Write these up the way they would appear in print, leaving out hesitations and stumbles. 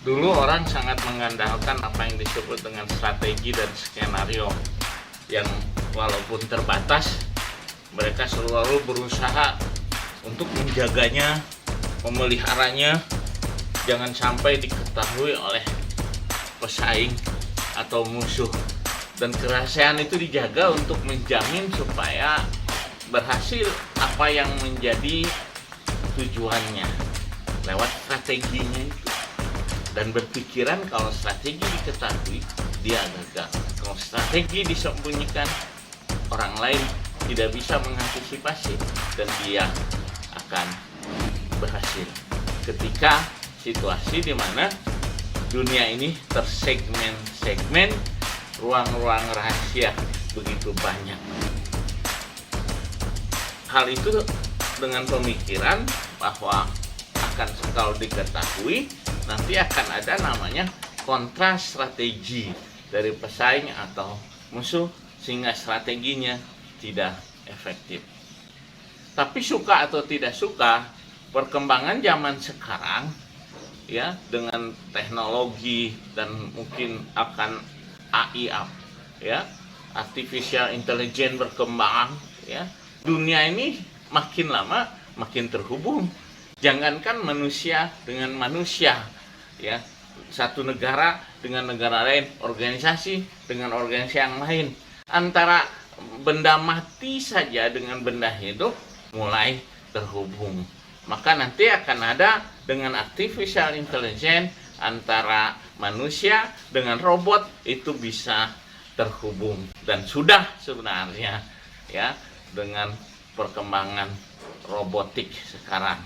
Dulu orang sangat mengandalkan apa yang disebut dengan strategi dan skenario yang walaupun terbatas, mereka selalu berusaha untuk menjaganya, memeliharanya, jangan sampai diketahui oleh pesaing atau musuh. Dan kerahasiaan itu dijaga untuk menjamin supaya berhasil apa yang menjadi tujuannya lewat strateginya itu. Dan berpikiran kalau strategi diketahui, dia gagal. Kalau strategi disembunyikan, orang lain tidak bisa mengantisipasi dan dia akan berhasil. Ketika situasi di mana dunia ini tersegmen-segmen, ruang-ruang rahasia begitu banyak. Hal itu dengan pemikiran bahwa akan kalau diketahui, nanti akan ada namanya kontra strategi dari pesaing atau musuh sehingga strateginya tidak efektif. Tapi suka atau tidak suka, perkembangan zaman sekarang ya dengan teknologi dan mungkin akan AI ya, artificial intelligence berkembang ya. Dunia ini makin lama makin terhubung. Jangankan manusia dengan manusia ya, satu negara dengan negara lain, organisasi dengan organisasi yang lain, antara benda mati saja dengan benda hidup mulai terhubung. Maka nanti akan ada dengan artificial intelligence antara manusia dengan robot itu bisa terhubung, dan sudah sebenarnya ya dengan perkembangan robotik sekarang.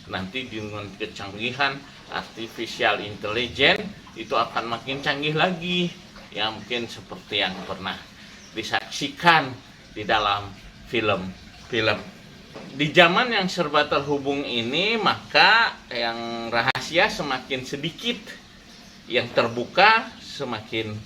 Nanti dengan kecanggihan artificial intelligence itu akan makin canggih lagi ya, mungkin seperti yang pernah disaksikan di dalam film-film. Di zaman yang serba terhubung ini, maka yang rahasia semakin sedikit, yang terbuka semakin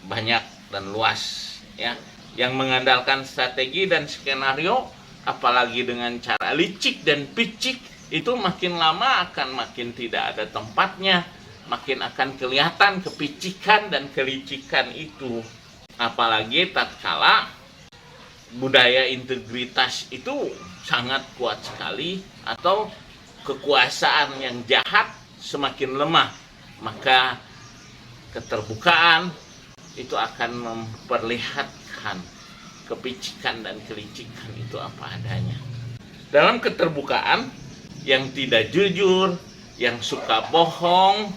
banyak dan luas ya. Yang mengandalkan strategi dan skenario, apalagi dengan cara licik dan picik, itu makin lama akan makin tidak ada tempatnya, makin akan kelihatan kepicikan dan kelicikan itu. Apalagi tatkala budaya integritas itu sangat kuat sekali atau kekuasaan yang jahat semakin lemah, maka keterbukaan itu akan memperlihatkan kepicikan dan kelicikan itu apa adanya. Dalam keterbukaan, yang tidak jujur, yang suka bohong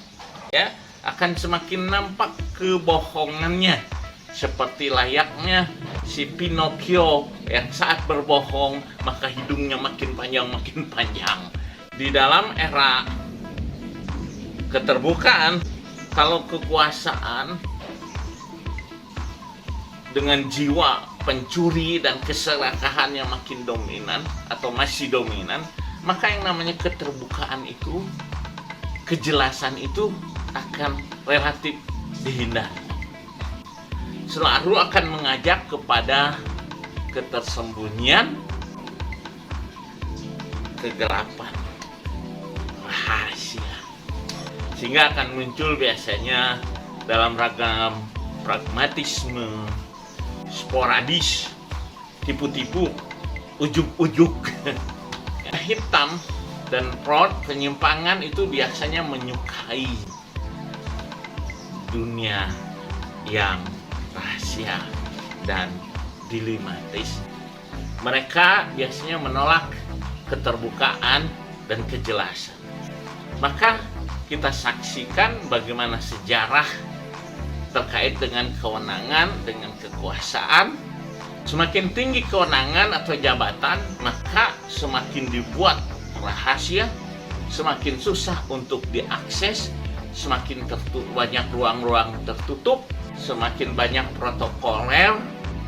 ya, akan semakin nampak kebohongannya, seperti layaknya si Pinocchio yang saat berbohong maka hidungnya makin panjang. Di dalam era keterbukaan, kalau kekuasaan dengan jiwa pencuri dan keserakahannya makin dominan atau masih dominan, maka yang namanya keterbukaan itu, kejelasan itu akan relatif dihindari. Selalu akan mengajak kepada ketersembunyian, kegelapan, rahasia. Sehingga akan muncul biasanya dalam ragam pragmatisme, sporadis, tipu-tipu, ujuk-ujuk. Hitam dan fraud, penyimpangan itu biasanya menyukai dunia yang rahasia dan dilematis. Mereka biasanya menolak keterbukaan dan kejelasan. Maka kita saksikan bagaimana sejarah terkait dengan kewenangan, dengan kekuasaan. Semakin tinggi kewenangan atau jabatan, maka semakin dibuat rahasia, semakin susah untuk diakses, semakin banyak ruang-ruang tertutup, semakin banyak protokoler,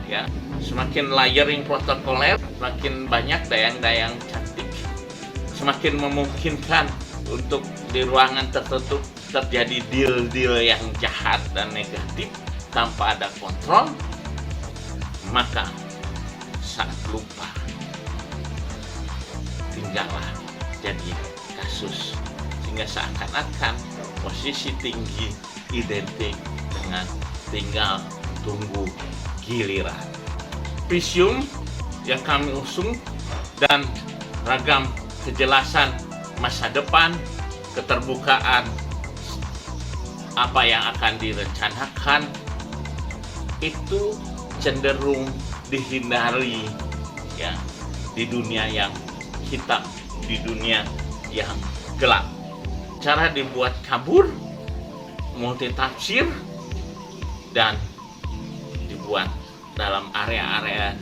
ya, semakin layering protokoler, semakin banyak dayang-dayang cantik, semakin memungkinkan untuk di ruangan tertutup terjadi deal-deal yang jahat dan negatif tanpa ada kontrol. Maka saat lupa, tinggallah jadi kasus, sehingga seakan-akan posisi tinggi identik dengan tinggal tunggu giliran. Visium yang kami usung dan ragam kejelasan masa depan, keterbukaan apa yang akan direncanakan itu cenderung dihindari ya, di dunia yang hitam, di dunia yang gelap. Cara dibuat kabur, multitafsir, dan dibuat dalam area-area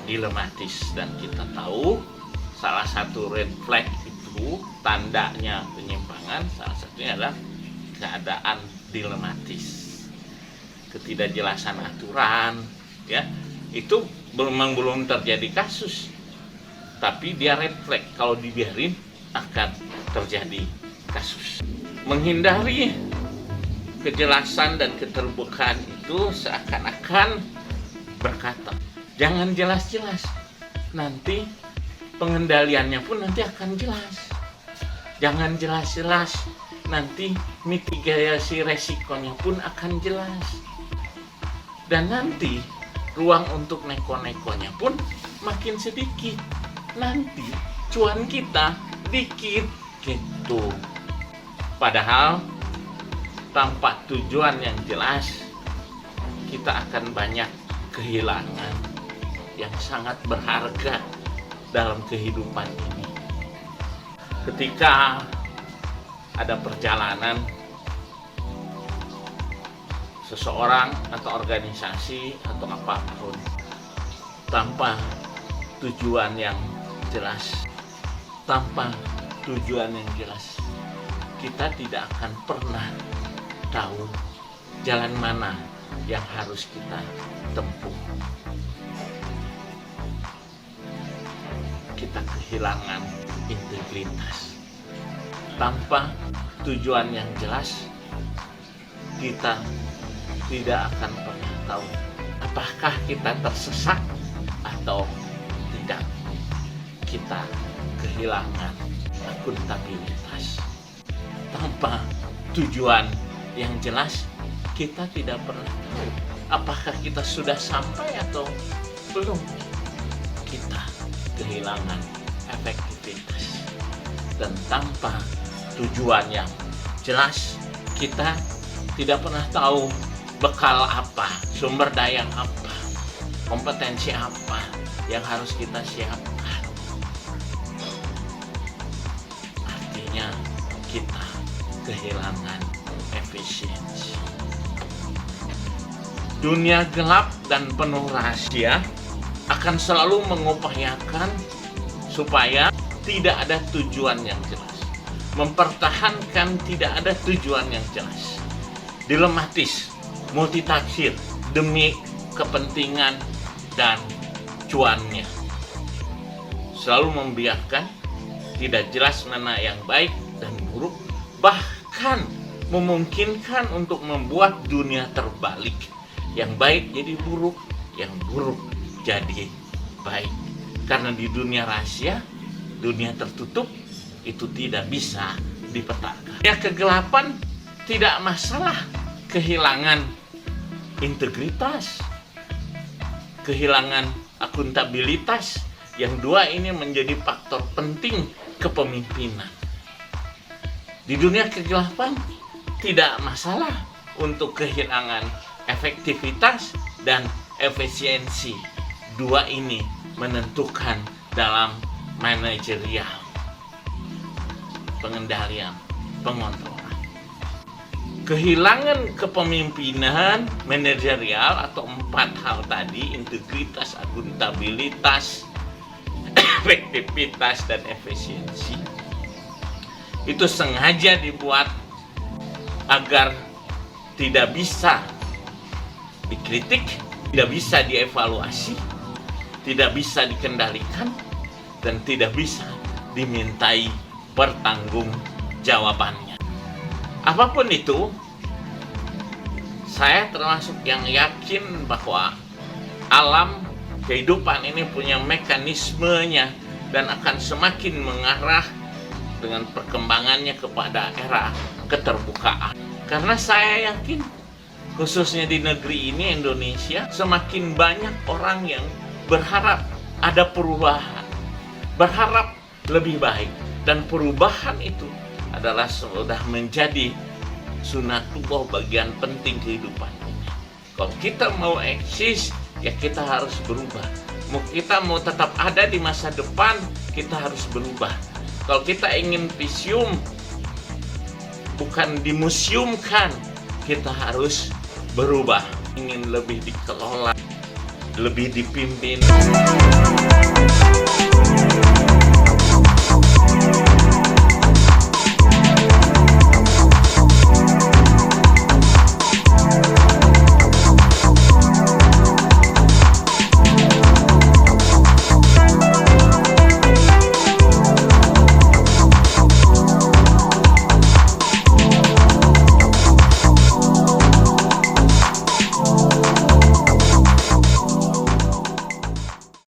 dilematis. Dan kita tahu salah satu red flag itu tandanya penyimpangan, salah satunya adalah keadaan dilematis, ketidakjelasan aturan ya. Itu memang belum terjadi kasus, tapi dia red flag, kalau dibiarin akan terjadi kasus. Menghindari kejelasan dan keterbukaan itu seakan-akan berkata, jangan jelas-jelas, nanti pengendaliannya pun nanti akan jelas. Jangan jelas-jelas, nanti mitigasi resikonya pun akan jelas. Dan nanti ruang untuk neko-nekonya pun makin sedikit. Nanti cuan kita dikit gitu. Padahal tanpa tujuan yang jelas, kita akan banyak kehilangan yang sangat berharga dalam kehidupan ini. Ketika ada perjalanan seseorang atau organisasi atau apapun tanpa tujuan yang jelas, kita tidak akan pernah tahu jalan mana yang harus kita tempuh. Kita kehilangan integritas. Tanpa tujuan yang jelas, kita tidak akan pernah tahu apakah kita tersesat atau tidak. Kita kehilangan akuntabilitas. Tanpa tujuan yang jelas, kita tidak pernah tahu apakah kita sudah sampai atau belum. Kita kehilangan efektivitas. Dan tanpa tujuan yang jelas, kita tidak pernah tahu bekal apa, sumber daya apa, kompetensi apa yang harus kita siapkan. Artinya kita kehilangan efisiensi. Dunia gelap dan penuh rahasia akan selalu mengupayakan supaya tidak ada tujuan yang jelas, mempertahankan tidak ada tujuan yang jelas, dilematis, multitafsir demi kepentingan dan cuannya, selalu membiarkan tidak jelas mana yang baik dan buruk, bahkan memungkinkan untuk membuat dunia terbalik, yang baik jadi buruk, yang buruk jadi baik. Karena di dunia rahasia, dunia tertutup, itu tidak bisa dipetakan. Ya, kegelapan tidak masalah, kehilangan integritas, kehilangan akuntabilitas. Yang dua ini menjadi faktor penting kepemimpinan. Di dunia kegelapan tidak masalah untuk kehilangan efektivitas dan efisiensi. Dua ini menentukan dalam manajerial, pengendalian, pengontrolan. Kehilangan kepemimpinan manajerial atau 4 hal tadi, integritas, akuntabilitas, efektivitas, dan efisiensi, itu sengaja dibuat agar tidak bisa dikritik, tidak bisa dievaluasi, tidak bisa dikendalikan, dan tidak bisa dimintai pertanggungjawabannya. Apapun itu, saya termasuk yang yakin bahwa alam kehidupan ini punya mekanismenya dan akan semakin mengarah dengan perkembangannya kepada era keterbukaan. Karena saya yakin, khususnya di negeri ini, Indonesia, semakin banyak orang yang berharap ada perubahan, berharap lebih baik. Dan perubahan itu adalah sudah menjadi sunatullah, bagian penting kehidupan ini. Kalau kita mau eksis, ya kita harus berubah. Kita mau tetap ada di masa depan, kita harus berubah. Kalau kita ingin visium, bukan dimuseumkan, kita harus berubah. Ingin lebih dikelola, lebih dipimpin.